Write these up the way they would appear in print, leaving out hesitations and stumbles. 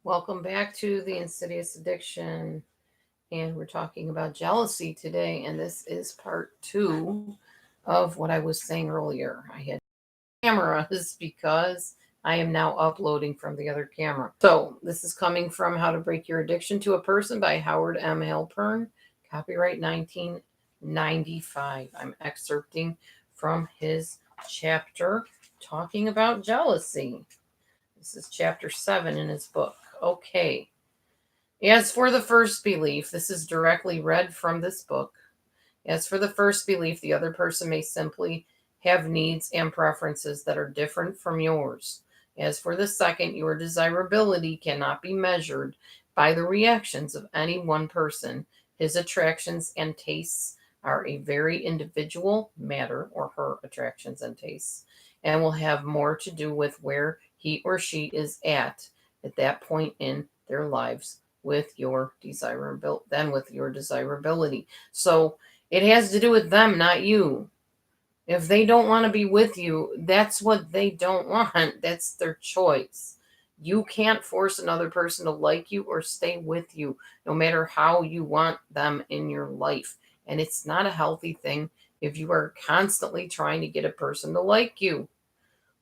Welcome back to the Insidious Addiction. And we're talking about jealousy today. And this is part two of what I was saying earlier. I had cameras because I am now uploading from the other camera. So this is coming from How to Break Your Addiction to a Person by Howard M. Halpern, copyright 1995. I'm excerpting from his chapter talking about jealousy. This is chapter 7 in his book. Okay. As for the first belief, this is directly read from this book. As for the first belief, the other person may simply have needs and preferences that are different from yours. As for the second, your desirability cannot be measured by the reactions of any one person. His attractions and tastes are a very individual matter, or her attractions and tastes, and will have more to do with where he or she is at that point in their lives with your desirability than with your desirability. So it has to do with them, not you. If they don't want to be with you, that's what they don't want. That's their choice. You can't force another person to like you or stay with you, no matter how you want them in your life. And it's not a healthy thing if you are constantly trying to get a person to like you.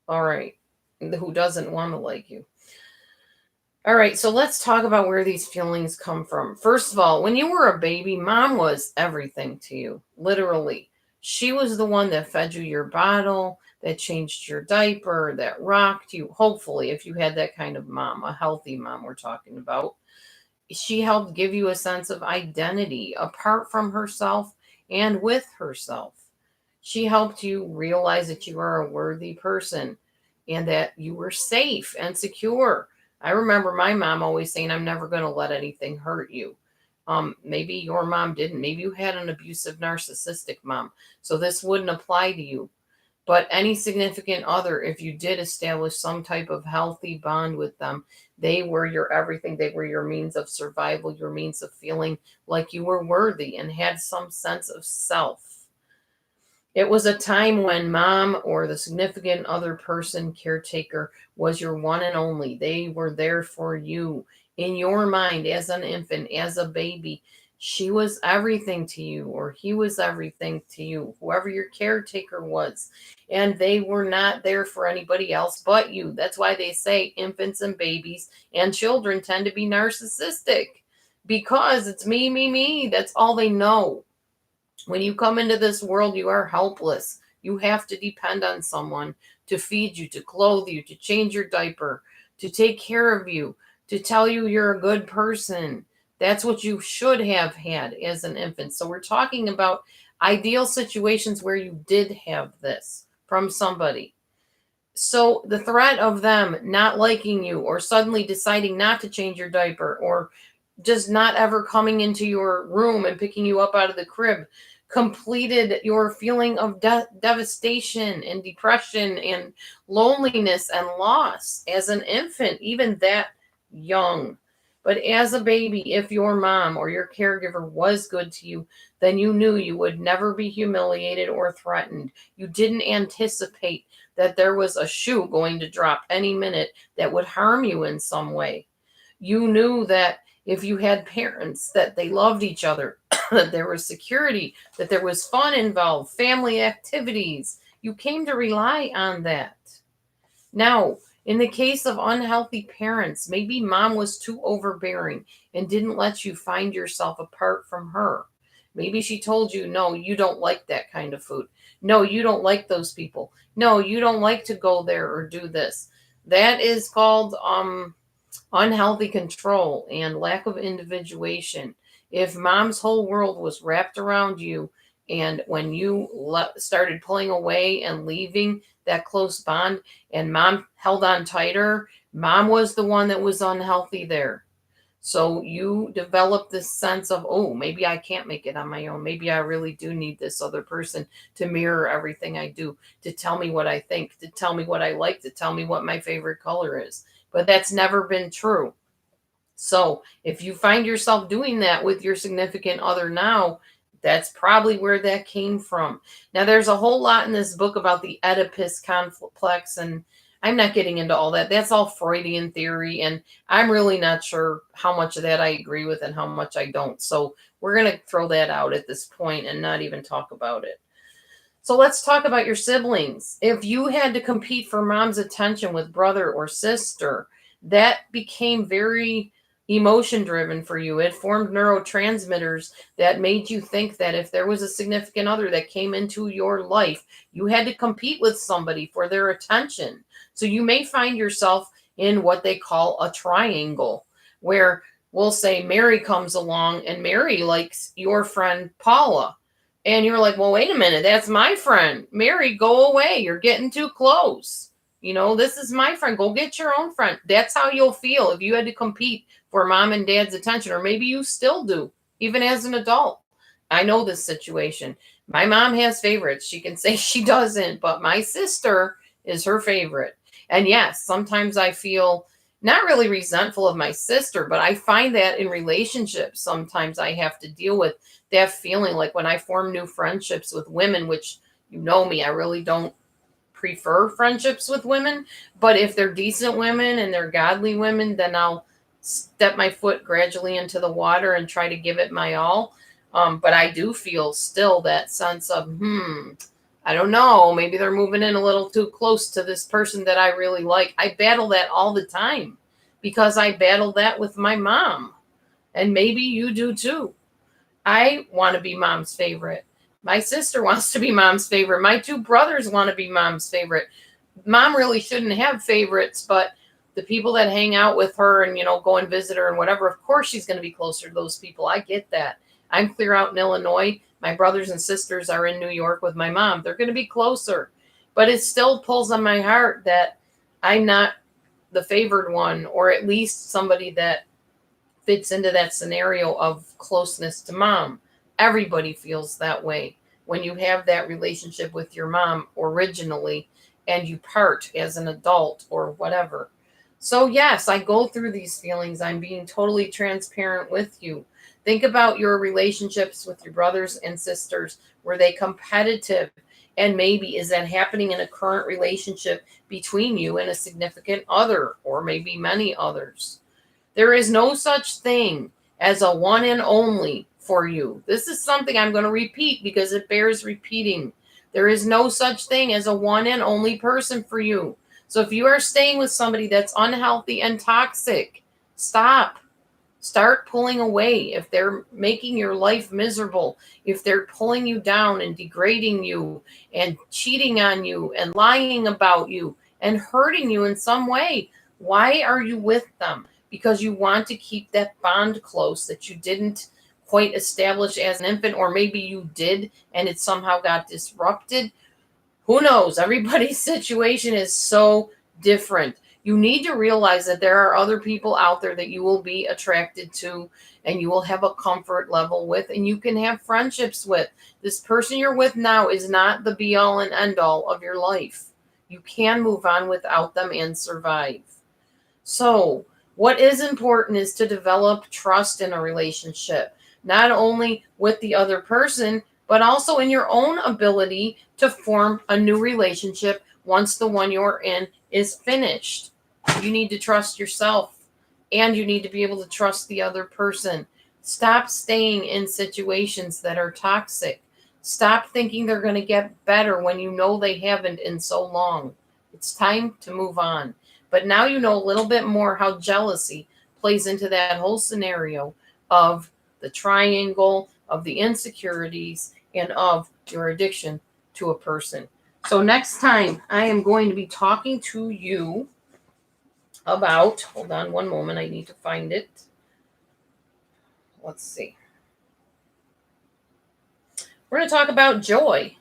All right. Who doesn't want to like you? All right, so let's talk about where these feelings come from. First of all, when you were a baby, mom was everything to you, literally. She was the one that fed you your bottle, that changed your diaper, that rocked you. Hopefully, if you had that kind of mom, a healthy mom, we're talking about. She helped give you a sense of identity apart from herself and with herself. She helped you realize that you are a worthy person and that you were safe and secure. I remember my mom always saying, I'm never going to let anything hurt you. Maybe your mom didn't. Maybe you had an abusive, narcissistic mom. So this wouldn't apply to you. But any significant other, if you did establish some type of healthy bond with them, they were your everything. They were your means of survival, your means of feeling like you were worthy and had some sense of self. It was a time when mom or the significant other person, caretaker, was your one and only. They were there for you in your mind as an infant, as a baby. She was everything to you, or he was everything to you, whoever your caretaker was. And they were not there for anybody else but you. That's why they say infants and babies and children tend to be narcissistic because it's me, me, me. That's all they know. When you come into this world, you are helpless. You have to depend on someone to feed you, to clothe you, to change your diaper, to take care of you, to tell you you're a good person. That's what you should have had as an infant. So we're talking about ideal situations where you did have this from somebody. So the threat of them not liking you or suddenly deciding not to change your diaper or just not ever coming into your room and picking you up out of the crib completed your feeling of devastation and depression and loneliness and loss as an infant, even that young. But as a baby, if your mom or your caregiver was good to you, then you knew you would never be humiliated or threatened. You didn't anticipate that there was a shoe going to drop any minute that would harm you in some way. You knew that if you had parents, that they loved each other, that there was security, that there was fun involved, family activities. You came to rely on that. Now, in the case of unhealthy parents, maybe mom was too overbearing and didn't let you find yourself apart from her. Maybe she told you, no, you don't like that kind of food. No, you don't like those people. No, you don't like to go there or do this. That is called unhealthy control and lack of individuation. If mom's whole world was wrapped around you, and when you started pulling away and leaving that close bond, and mom held on tighter, mom was the one that was unhealthy there. So you develop this sense of, oh, maybe I can't make it on my own. Maybe I really do need this other person to mirror everything I do, to tell me what I think, to tell me what I like, to tell me what my favorite color is. But that's never been true. So if you find yourself doing that with your significant other now, that's probably where that came from. Now, there's a whole lot in this book about the Oedipus complex, and I'm not getting into all that. That's all Freudian theory, and I'm really not sure how much of that I agree with and how much I don't. So we're going to throw that out at this point and not even talk about it. So let's talk about your siblings. If you had to compete for mom's attention with brother or sister, that became very emotion driven for you. It formed neurotransmitters that made you think that if there was a significant other that came into your life, you had to compete with somebody for their attention. So you may find yourself in what they call a triangle, where we'll say Mary comes along and Mary likes your friend Paula. And you're like, well, wait a minute, that's my friend. Mary, go away. You're getting too close. This is my friend. Go get your own friend. That's how you'll feel if you had to compete for mom and dad's attention, or maybe you still do, even as an adult. I know this situation. My mom has favorites. She can say she doesn't, but my sister is her favorite. And yes, sometimes I feel not really resentful of my sister, but I find that in relationships, sometimes I have to deal with that feeling, like when I form new friendships with women, which you know me, I really don't prefer friendships with women, but if they're decent women and they're godly women, then I'll step my foot gradually into the water and try to give it my all. But I do feel still that sense of, I don't know, maybe they're moving in a little too close to this person that I really like. I battle that all the time because I battle that with my mom. And maybe you do too. I want to be mom's favorite. My sister wants to be mom's favorite. My two brothers want to be mom's favorite. Mom really shouldn't have favorites, but the people that hang out with her and, go and visit her and whatever, of course she's going to be closer to those people. I get that. I'm clear out in Illinois. My brothers and sisters are in New York with my mom. They're going to be closer. But it still pulls on my heart that I'm not the favored one, or at least somebody that fits into that scenario of closeness to mom. Everybody feels that way when you have that relationship with your mom originally and you part as an adult or whatever. So, yes, I go through these feelings. I'm being totally transparent with you. Think about your relationships with your brothers and sisters. Were they competitive? And maybe is that happening in a current relationship between you and a significant other, or maybe many others? There is no such thing as a one and only for you. This is something I'm going to repeat because it bears repeating. There is no such thing as a one and only person for you. So if you are staying with somebody that's unhealthy and toxic, stop. Start pulling away. If they're making your life miserable, if they're pulling you down and degrading you and cheating on you and lying about you and hurting you in some way, why are you with them? Because you want to keep that bond close that you didn't quite establish as an infant, or maybe you did and it somehow got disrupted. Who knows? Everybody's situation is so different. You need to realize that there are other people out there that you will be attracted to and you will have a comfort level with and you can have friendships with. This person you're with now is not the be all and end all of your life. You can move on without them and survive. So, what is important is to develop trust in a relationship, not only with the other person, but also in your own ability to form a new relationship once the one you're in is finished. You need to trust yourself and you need to be able to trust the other person. Stop staying in situations that are toxic. Stop thinking they're going to get better when you know they haven't in so long. It's time to move on. But now you know a little bit more how jealousy plays into that whole scenario of the triangle, of the insecurities, and of your addiction to a person. So next time I am going to be talking to you about, hold on one moment, I need to find it. Let's see. We're going to talk about joy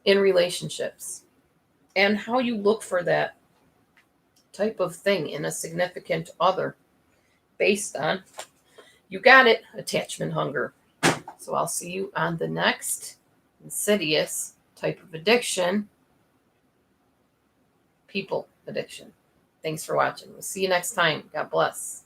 in relationships and how you look for that type of thing in a significant other based on, you got it, attachment hunger. So I'll see you on the next insidious type of addiction, people addiction. Thanks for watching. We'll see you next time. God bless.